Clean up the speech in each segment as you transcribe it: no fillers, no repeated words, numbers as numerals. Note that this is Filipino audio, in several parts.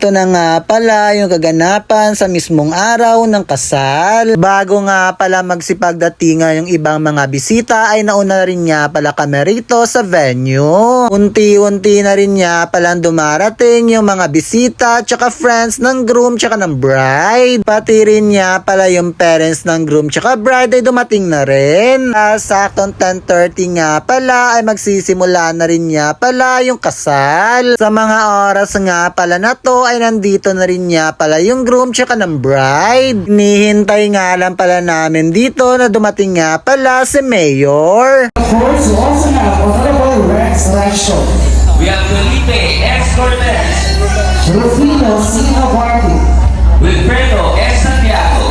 Ito na nga pala yung kaganapan sa mismong araw ng kasal. Bago nga pala magsipagdatingan yung ibang mga bisita ay nauna rin nga pala kami rito sa venue. Unti-unti na rin nga pala dumarating yung mga bisita tsaka friends ng groom tsaka ng bride. Pati rin nga pala yung parents ng groom tsaka bride ay dumating na rin. Saktong 10:30 nga pala ay magsisimula na rin nga pala yung kasal. Sa mga oras nga pala na to ay nandito na rin nga pala yung groom tsaka ng bride. Hinihintay nga lang pala namin dito na dumating nga pala si Mayor. Of course, we also have Honorable Rex Lacho, We have Felipe X. Cortez, Rufino Sina Barty, Wilfredo X. Santiago,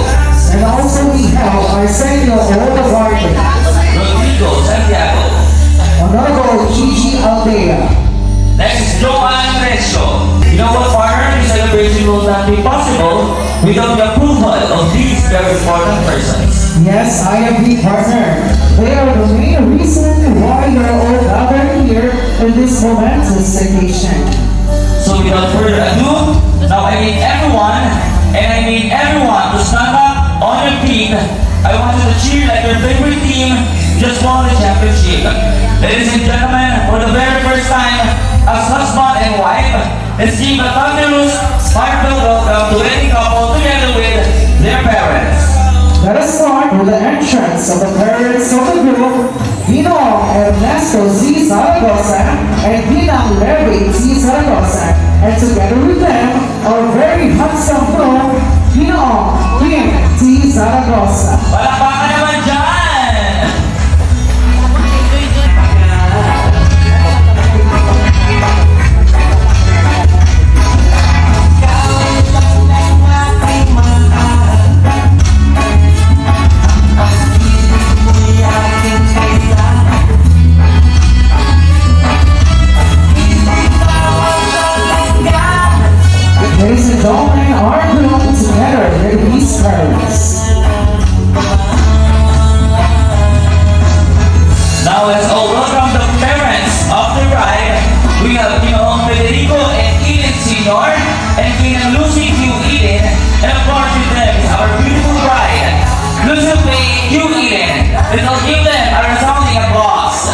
and also we have Arsenio Oda Barty, Rodrigo Santiago. Honorable Gigi Aldea. Next is Joan Recio. You know what, partner? This celebration will not be possible without the approval of these very important persons. Yes, I am the partner. They are the main reason why you are all gathered here in this momentous occasion. So without further ado, now I need everyone, and I need everyone to stand up on your feet. I want you to cheer like your favorite team just won the championship. Ladies and gentlemen, for the very first time, as husband and wife, let's give a thunderous, heartfelt welcome to any couple together with their parents. Let us start with the entrance of the parents of the group, Ginong Ernesto Z. Zaragoza and Ginang Larry Z. Zaragoza, and together with them, our very handsome groom, Ginong Kim Z. Zaragoza. Palakpakan naman dyan! Ladies and gentlemen, our group together with these parents. Now let's all welcome the parents of the bride. We have Ginong Federico and Eden Sr. and Ginang Lucy Q. Eden. And of course with them is our beautiful bride, Lucy Q. Eden. Let's all give them a resounding applause.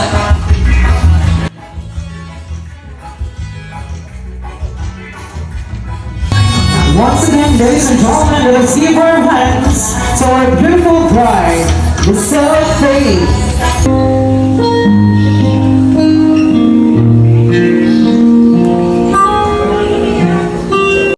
Once again, ladies and gentlemen, let us give our hands to our beautiful bride, Lucille Faye.